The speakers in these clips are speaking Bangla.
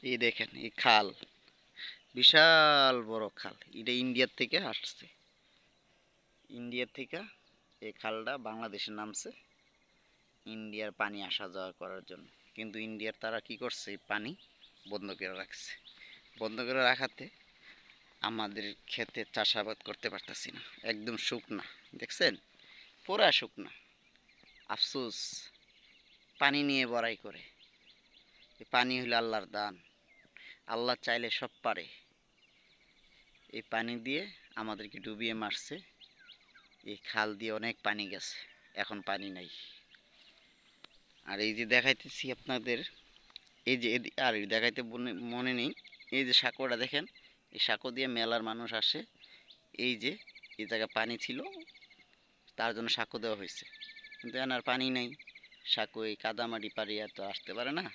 এই দেখেন এই খাল, বিশাল বড় খাল। এটা ইন্ডিয়ার থেকে আসছে। ইন্ডিয়ার থেকে এই খালটা বাংলাদেশে নামছে ইন্ডিয়ার পানি আসা যাওয়া করার জন্য। কিন্তু ইন্ডিয়ার তারা কি করছে, পানি বন্ধ করে রাখছে। বন্ধ করে রাখাতে আমাদের ক্ষেতে চাষাবাদ করতে পারতেছি না, একদম শুকনা। দেখছেন, পুরা শুকনা। আফসোস, পানি নিয়ে বড়াই করে। এই পানি হলো আল্লাহর দান। আল্লাহ চাইলে সব পারে। এই পানি দিয়ে আমাদেরকে ডুবিয়ে মারছে। এই খাল দিয়ে অনেক পানি গেছে, এখন পানি নাই। আর এই যে দেখাইতেছি আপনাদের, এই যে আর দেখাইতে মনে নেই, এই যে সাঁকোটা দেখেন, এই সাঁকো দিয়ে মেলার মানুষ আসে। এই যে এই জায়গায় পানি ছিল, তার জন্য সাঁকো দেওয়া হয়েছে। কিন্তু এখন আর পানি নেই, সাঁকো এই কাদামাটি পাড়িয়ে তো আসতে পারে না,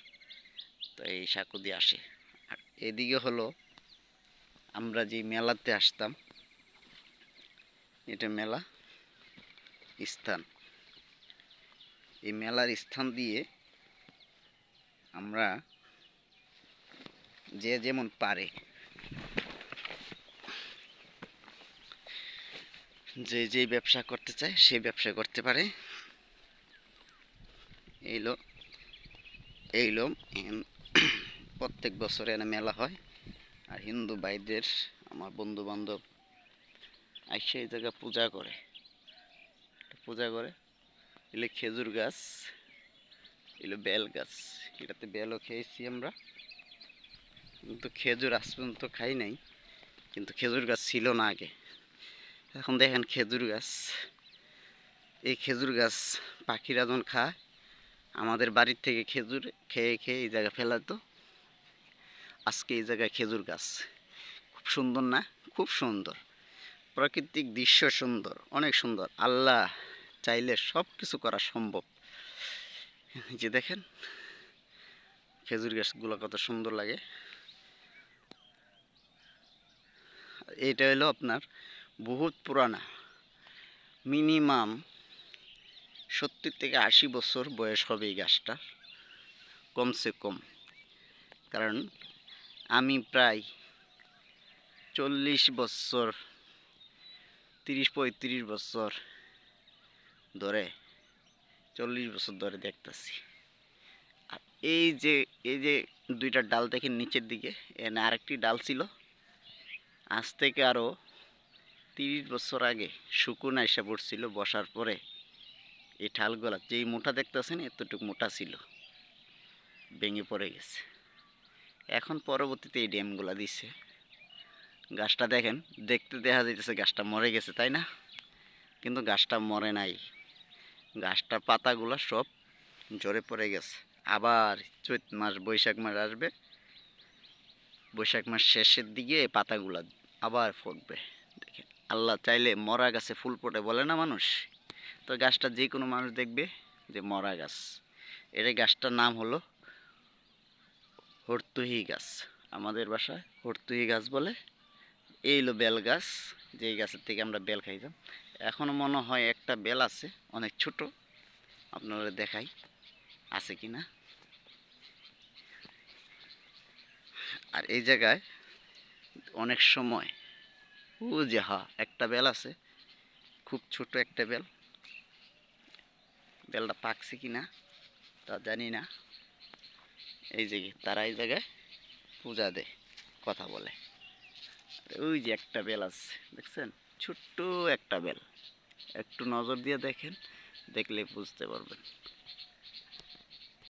তো এই সাঁকো দিয়ে আসে। আর এদিকে হলো আমরা যে মেলাতে আসতাম, এটা মেলা স্থান। এই মেলার স্থান দিয়ে আমরা যে যেমন পারে, যে যেই ব্যবসা করতে চায় সেই ব্যবসা করতে পারে। এইলো এইলো প্রত্যেক বছরে এনে মেলা হয়। আর হিন্দু ভাইদের, আমার বন্ধু বান্ধব আইসা এই জায়গা পূজা করে। এলে খেজুর গাছ, এলো বেল গাছ। এটাতে বেলও খেয়েছি আমরা, কিন্তু খেজুর আজ পর্যন্ত খাই নাই। কিন্তু খেজুর গাছ ছিল না আগে। এখন দেখেন খেজুর গাছ, এই খেজুর গাছ পাখিরা যখন খায়, আমাদের বাড়ির থেকে খেজুর খেয়ে খেয়ে এই জায়গায় ফেলাতো। আজকে এই জায়গায় খেজুর গাছ। খুব সুন্দর না? খুব সুন্দর প্রাকৃতিক দৃশ্য, সুন্দর, অনেক সুন্দর। আল্লাহ চাইলে সব কিছু করা সম্ভব। যে দেখেন খেজুর গাছগুলো কত সুন্দর লাগে। এটা হলো আপনার বহুত পুরানা, মিনিমাম 70 থেকে 80 বছর বয়স হবে এই গাছটার, কমসে কম। কারণ আমি প্রায় 40 বছর, 30-35 বছর ধরে, 40 বছর ধরে দেখতেছি। আর এই যে দুইটা ডাল দেখেন নিচের দিকে, এখানে আরেকটি ডাল ছিল। আজ থেকে আরও 30 বছর আগে শুকুন আইসা পড়ছিল, বসার পরে এই ঢালগুলা যেই মোটা দেখতেছেন এতটুকু মোটা ছিল, ভেঙে পড়ে গেছে। এখন পরবর্তীতে এই ড্যামগুলা দিছে। গাছটা দেখেন, দেখতে দেখা যাইতেছে গাছটা মরে গেছে, তাই না? কিন্তু গাছটা মরে নাই। গাছটার পাতাগুলা সব ঝরে পড়ে গেছে। আবার চৈত মাস বৈশাখ মাস আসবে, বৈশাখ মাস শেষের দিকে এই পাতাগুলা আবার ফুটবে। দেখেন, আল্লাহ চাইলে মরা গাছে ফুল ফোটে বলে না মানুষ, তো গাছটা যে কোনো মানুষ দেখবে যে মরা গাছ। এর গাছটার নাম হলো হর্তুহি গাছ, আমাদের ভাষায় হর্তুহি গাছ বলে। এই হলো বেল গাছ, যেই গাছের থেকে আমরা বেল খাইতাম। এখনো মনে হয় একটা বেল আছে, অনেক ছোট, আপনারা দেখাই আছে কি না। আর এই জায়গায় অনেক সময় ও যে একটা বেল আছে, খুব ছোট একটা বেল। বেলটা পাকছে কি না তা জানি না। এই যে তারা এই জায়গায় পূজা দেয়, কথা বলে। ওই যে একটা বেল আছে, দেখছেন, ছোট্ট একটা বেল। একটু নজর দিয়ে দেখেন, দেখলে বুঝতে পারবেন।